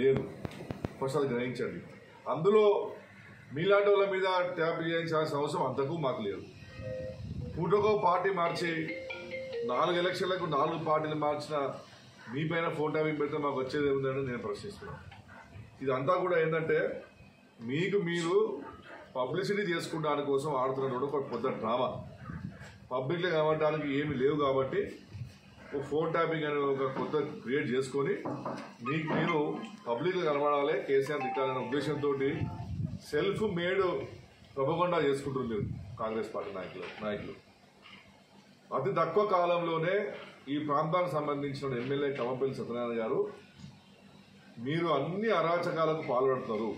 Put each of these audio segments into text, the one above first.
లేదు. ఫస్ట్ అది గ్రహించండి. అందులో మీలాంటి వాళ్ళ మీద ట్యాప్ చేయించాల్సిన అవసరం అంతకు మాకు లేదు. పూటకో పార్టీ మార్చి 4 ఎలక్షన్లకు 4 పార్టీలు మార్చిన మీ పైన ఫోన్ ట్యాపింగ్ పెడితే మాకు వచ్చేది ఏముందని నేను ప్రశ్నిస్తున్నాను. ఇదంతా కూడా ఏంటంటే మీకు మీరు పబ్లిసిటీ చేసుకుంటానికి కోసం ఆడుతున్నటువంటి ఒక పెద్ద డ్రామా. పబ్లిక్లో కనబడటానికి ఏమి లేవు కాబట్టి ఒక ఫోన్ ట్యాపింగ్ అనే ఒక కొత్త క్రియేట్ చేసుకొని మీకు మీరు పబ్లిక్లో కనబడాలి, కేసీఆర్ తిట్టాలనే ఉద్దేశంతో సెల్ఫ్ మేడ్ ప్రొపగండా చేసుకుంటున్నారు మీరు కాంగ్రెస్ పార్టీ నాయకులు. అతి తక్కువ కాలంలోనే ఈ ప్రాంతానికి సంబంధించిన ఎమ్మెల్యే కవంపల్లి సత్యనారాయణ గారు మీరు అన్ని అరాచకాలకు పాల్పడుతున్నారు.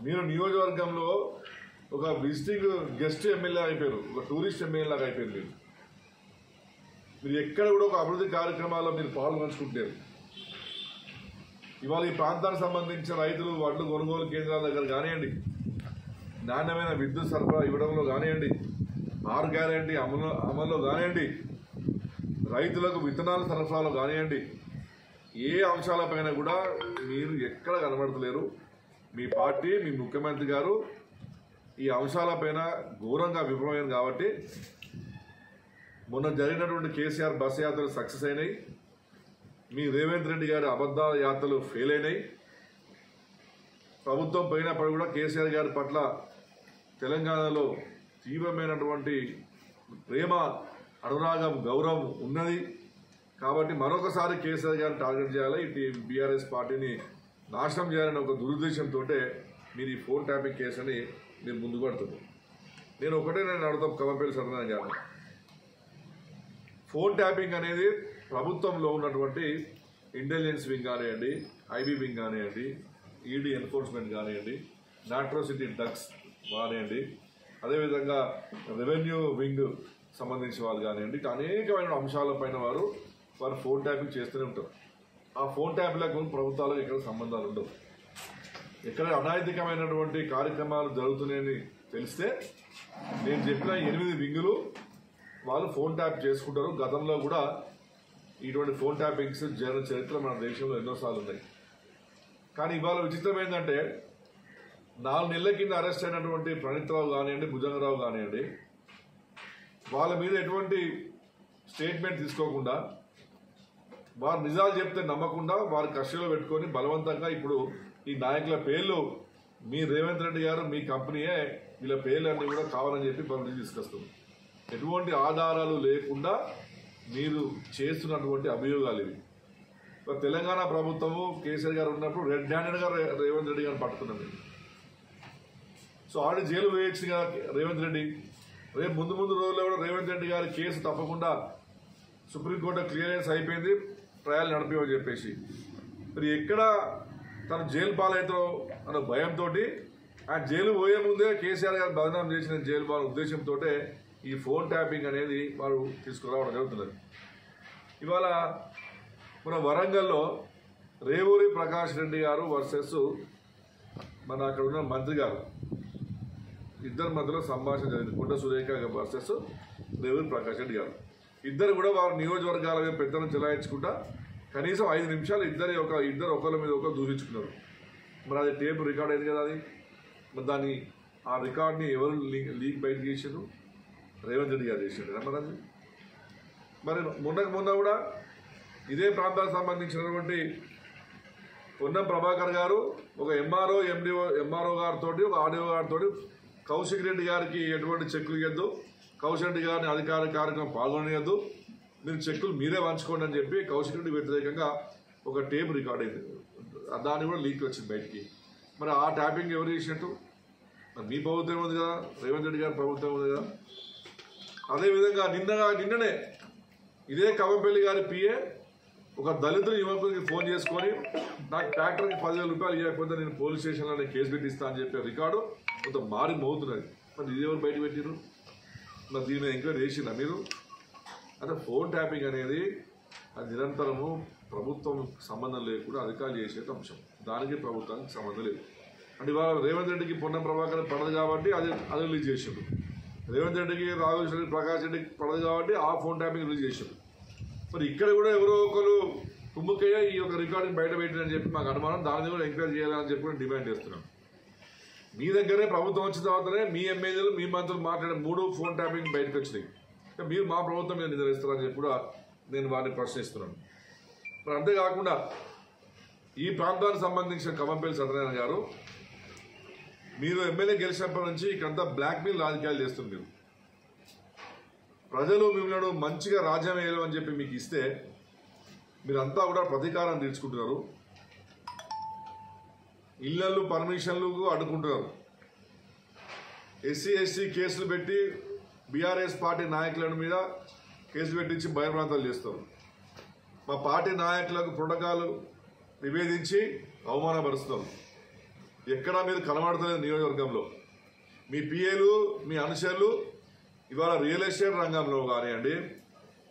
మీరు నియోజకవర్గంలో ఒక విజిటింగ్ గెస్ట్ ఎమ్మెల్యే అయిపోయారు, ఒక టూరిస్ట్ ఎమ్మెల్యే లాగా అయిపోయారు. మీరు ఎక్కడ కూడా ఒక అభివృద్ధి కార్యక్రమాల్లో మీరు పాల్గొంచుకుంటారు. ఇవాళ ఈ ప్రాంతానికి సంబంధించిన రైతులు వడ్లు కొనుగోలు కేంద్రాల దగ్గర కానివ్వండి, నాణ్యమైన విద్యుత్ సరఫరా ఇవ్వడంలో కానివ్వండి, 6 గ్యారెంటీ అమల్లో కానివ్వండి, రైతులకు విత్తనాల సరఫరాలో కానివ్వండి, ఏ అంశాలపైన కూడా మీరు ఎక్కడ కనబడతలేరు. మీ పార్టీ, మీ ముఖ్యమంత్రి గారు ఈ అంశాలపైన ఘోరంగా విఫలమైంది. కాబట్టి మొన్న జరిగినటువంటి కేసీఆర్ బస్ యాత్రలు సక్సెస్ అయినాయి, మీ రేవంత్ రెడ్డి గారి అబద్ధాల యాత్రలు ఫెయిల్ అయినాయి. ప్రభుత్వం పోయినప్పుడు కూడా కేసీఆర్ గారి పట్ల తెలంగాణలో తీవ్రమైనటువంటి ప్రేమ, అనురాగం, గౌరవం ఉన్నది. కాబట్టి మరొకసారి కేసీఆర్ గారిని టార్గెట్ చేయాలి, ఇటు బీఆర్ఎస్ పార్టీని నాశనం చేయాలని ఒక దురుద్దేశంతో మీరు ఈ ఫోన్ ట్యాపింగ్ కేసుని మీరు ముందుకు పడుతుంది. నేను అడుగుతాం కవంపల్లి సత్యనారాయణ గారు, ఫోన్ ట్యాపింగ్ అనేది ప్రభుత్వంలో ఉన్నటువంటి ఇంటెలిజెన్స్ వింగ్ కానివ్వండి, ఐబీ వింగ్ కానివ్వండి, ఈడీ ఎన్ఫోర్స్మెంట్ కానివ్వండి, నాట్రోసిటీ డ్రగ్స్ కానివ్వండి, అదేవిధంగా రెవెన్యూ వింగ్ సంబంధించిన వాళ్ళు కానివ్వండి, అనేకమైన అంశాలపైన వారు ఫోన్ ట్యాపింగ్ చేస్తూనే ఉంటారు. ఆ ఫోన్ ట్యాపింగ్లకు ప్రభుత్వాలకు ఎక్కడ సంబంధాలు ఉండవు. ఎక్కడ అనైతికమైనటువంటి కార్యక్రమాలు జరుగుతున్నాయని తెలిస్తే నేను చెప్పిన 8 వింగులు వాళ్ళు ఫోన్ ట్యాప్ చేసుకుంటారు. గతంలో కూడా ఇటువంటి ఫోన్ ట్యాపింగ్స్ జరిగిన చరిత్ర మన దేశంలో ఎన్నోసార్లు ఉన్నాయి. కానీ ఇవాళ విచిత్రం ఏంటంటే 4 నెలల కింద అరెస్ట్ అయినటువంటి ప్రణీత్రావు కానివ్వండి, భుజంగరావు కానివ్వండి, వాళ్ళ మీద ఎటువంటి స్టేట్మెంట్ తీసుకోకుండా, వారు నిజాలు చెప్తే నమ్మకుండా వారి కస్టడీలో పెట్టుకొని బలవంతంగా ఇప్పుడు ఈ నాయకుల పేర్లు మీ రేవంత్ రెడ్డి గారు, మీ కంపెనీయే వీళ్ళ పేర్లు అన్నీ కూడా కావాలని చెప్పి పబ్లిక్ తీసుకొస్తుంది. ఎటువంటి ఆధారాలు లేకుండా మీరు చేస్తున్నటువంటి అభియోగాలు ఇవి. తెలంగాణ ప్రభుత్వము కేసీఆర్ గారు ఉన్నప్పుడు రెడ్ హ్యాండెడ్గా రేవంత్ రెడ్డి గారిని పట్టుకున్నాం మీరు. సో ఆల్రెడీ జైలు వేయచ్చుగా రేవంత్ రెడ్డి. రేపు ముందు రోజుల్లో కూడా రేవంత్ రెడ్డి గారి కేసు తప్పకుండా సుప్రీంకోర్టు క్లియరెన్స్ అయిపోయింది, ట్రయల్ నడిపేమని చెప్పేసి. మరి ఎక్కడ తను జైలు పాలవుతారో అన్న భయంతో ఆ జైలు పోయే ముందే కేసీఆర్ గారు బదనాం చేసిన జైలు పాల ఉద్దేశంతో ఈ ఫోన్ ట్యాపింగ్ అనేది వారు తీసుకురావడం జరుగుతున్నది. ఇవాళ మన వరంగల్లో రేవూరి ప్రకాష్ రెడ్డి గారు వర్సెస్ మన అక్కడ ఉన్న మంత్రి గారు, ఇద్దరి మధ్యలో సంభాషణ జరిగింది. కొండ సురేఖ వర్సెస్ రేవూరి ప్రకాష్ రెడ్డి గారు. ఇద్దరు కూడా వారి నియోజకవర్గాల మీద పెద్దలను చెలాయించుకుంటా కనీసం 5 నిమిషాలు ఇద్దరు ఒకరి మీద ఒకరు దూషించుకున్నారు. మరి అది టేప్ రికార్డ్ అయింది కదా. అది మరి దాన్ని ఆ రికార్డ్ని ఎవరు లీక్ బయట చేసారు? రేవంత్ రెడ్డి గారు చేశారు మరి అది. మరి మొన్న కూడా ఇదే ప్రాంతానికి సంబంధించినటువంటి పొన్నం ప్రభాకర్ గారు ఒక ఎంఆర్ఓ గారితో, ఒక ఆర్డీఓ గారితో కౌశిక్ రెడ్డి గారికి ఎటువంటి చెక్కులు ఇవ్వద్దు, కౌశిక్ రెడ్డి గారిని అధికార కార్యక్రమం పాల్గొనవద్దు, మీరు చెక్కులు మీరే పంచుకోండి అని చెప్పి కౌశిక్ రెడ్డి వ్యతిరేకంగా ఒక టేప్ రికార్డ్ అయింది. దాన్ని కూడా లీక్ వచ్చింది బయటికి. మరి ఆ ట్యాపింగ్ ఎవరు చేసినట్టు? మీ ప్రభుత్వం ఉంది కదా, రేవంత్ రెడ్డి గారి ప్రభుత్వం ఉంది కదా. అదేవిధంగా నిన్ననే ఇదే కవంపల్లి గారి పిఏ ఒక దళితుల యువకుడికి ఫోన్ చేసుకొని నాకు ట్రాక్టర్కి 10,000 రూపాయలు ఇవ్వకపోతే నేను పోలీస్ స్టేషన్లో కేసు పెట్టిస్తా అని చెప్పే రికార్డు కొంత మారి మోగుతున్నది. మరి ఇది ఎవరు బయట పెట్టిరు? మరి దీని మీద ఎంక్వైరీ చేసిందా మీరు? అంటే ఫోన్ ట్యాపింగ్ అనేది అది నిరంతరము ప్రభుత్వం సంబంధం లేకుండా అధికారులు చేసే అంశం. దానికి ప్రభుత్వానికి సంబంధం లేదు. అంటే ఇవాళ రేవంత్ రెడ్డికి పొన్నం ప్రభాకర్ పడదు కాబట్టి అది రిలీజ్ చేసిండు. రేవంత్ రెడ్డికి రాఘవేశ్వర రెడ్డి, ప్రకాష్ రెడ్డికి పడదు కాబట్టి ఆ ఫోన్ ట్యాపింగ్ రిలీజ్ చేసిండు. మరి ఇక్కడ కూడా ఎవరో ఒకరు కుమ్ముకయ్య ఈ యొక్క రికార్డింగ్ బయట పెట్టినని చెప్పి మాకు అనుమానం, దాని కూడా ఎంక్వైరీ చేయాలని చెప్పి డిమాండ్ చేస్తున్నాం. మీ దగ్గరే ప్రభుత్వం వచ్చిన తర్వాతనే మీ ఎమ్మెల్యేలు మీ మంత్రులు మాట్లాడే 3 ఫోన్ ట్యాపింగ్ బయటకు వచ్చినాయి. మీరు మా ప్రభుత్వం మీద నిద్రిస్తారని చెప్పి కూడా నేను వారిని ప్రశ్నిస్తున్నాను. మరి అంతేకాకుండా ఈ ప్రాంతానికి సంబంధించిన కవంపల్లి సత్యనారాయణ గారు, మీరు ఎమ్మెల్యే గెలిచినప్పటి నుంచి ఇక్కడంతా బ్లాక్మెయిల్ రాజకీయాలు చేస్తుంది. మీరు ప్రజలు మిమ్మల్ని మంచిగా రాజ్యం వేయలేమని చెప్పి మీకు ఇస్తే మీరంతా కూడా ప్రతీకారం తీర్చుకుంటున్నారు. ఇళ్లలు పర్మిషన్లు అడ్డుకుంటున్నారు. ఎస్సీ ఎస్టీ కేసులు పెట్టి బీఆర్ఎస్ పార్టీ నాయకుల మీద కేసులు పెట్టించి భయభ్రాంతాలు చేస్తారు. మా పార్టీ నాయకులకు ప్రోటోకాల్ నివేదించి అవమానపరుస్తున్నారు. ఎక్కడా మీరు కనబడతలేదు. నియోజకవర్గంలో మీ పిఏలు మీ అనుచరులు ఇవాళ రియల్ ఎస్టేట్ రంగంలో కానివ్వండి,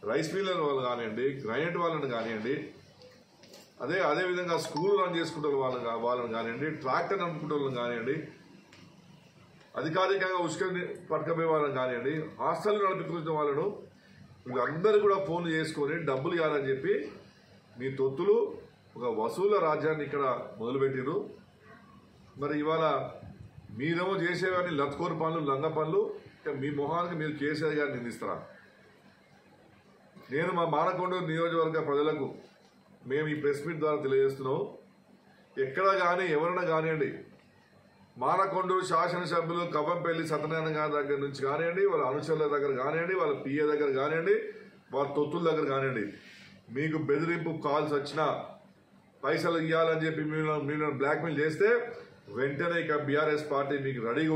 రైస్ మిల్లర్ వాళ్ళు కానివ్వండి, గ్రైనేట్ వాళ్ళని కానివ్వండి, అదేవిధంగా స్కూల్ రన్ చేసుకుంటే వాళ్ళని కానివ్వండి, ట్రాక్టర్ నడుపుకుంటే వాళ్ళని కానివ్వండి, అధికారికంగా ఉసుక పట్టుకపోయే వాళ్ళని కానివ్వండి, హాస్టల్ నడుపుకుంటున్న వాళ్ళను వీళ్ళందరూ కూడా ఫోన్లు చేసుకొని డబ్బులు ఇవ్వాలని చెప్పి మీ తొత్తులు ఒక వసూల రాజ్యాన్ని ఇక్కడ మొదలుపెట్టిరు. మరి ఇవాళ మీరేమో చేసేవాడిని లత్కోరు పనులు, లంగ పనులు, మీ మొహానికి మీరు కేసీఆర్ గారిని నిందిస్తారా? నేను మా మానకొండ నియోజకవర్గ ప్రజలకు మేము ఈ ప్రెస్ మీట్ ద్వారా తెలియజేస్తున్నాం. ఎక్కడ కానీ ఎవరైనా కానివ్వండి, మానకొండూరు శాసనసభ్యులు కవంపల్లి సత్యనారాయణ గారి దగ్గర నుంచి కానివ్వండి, వాళ్ళ అనుచరుల దగ్గర కానివ్వండి, వాళ్ళ పిఏ దగ్గర కానివ్వండి, వాళ్ళ తొత్తుల దగ్గర కానివ్వండి, మీకు బెదిరింపు కాల్స్ వచ్చినా పైసలు ఇవ్వాలని చెప్పి మీరు బ్లాక్మెయిల్ చేస్తే వెంటనే ఇక బీఆర్ఎస్ పార్టీ మీకు రెడీగా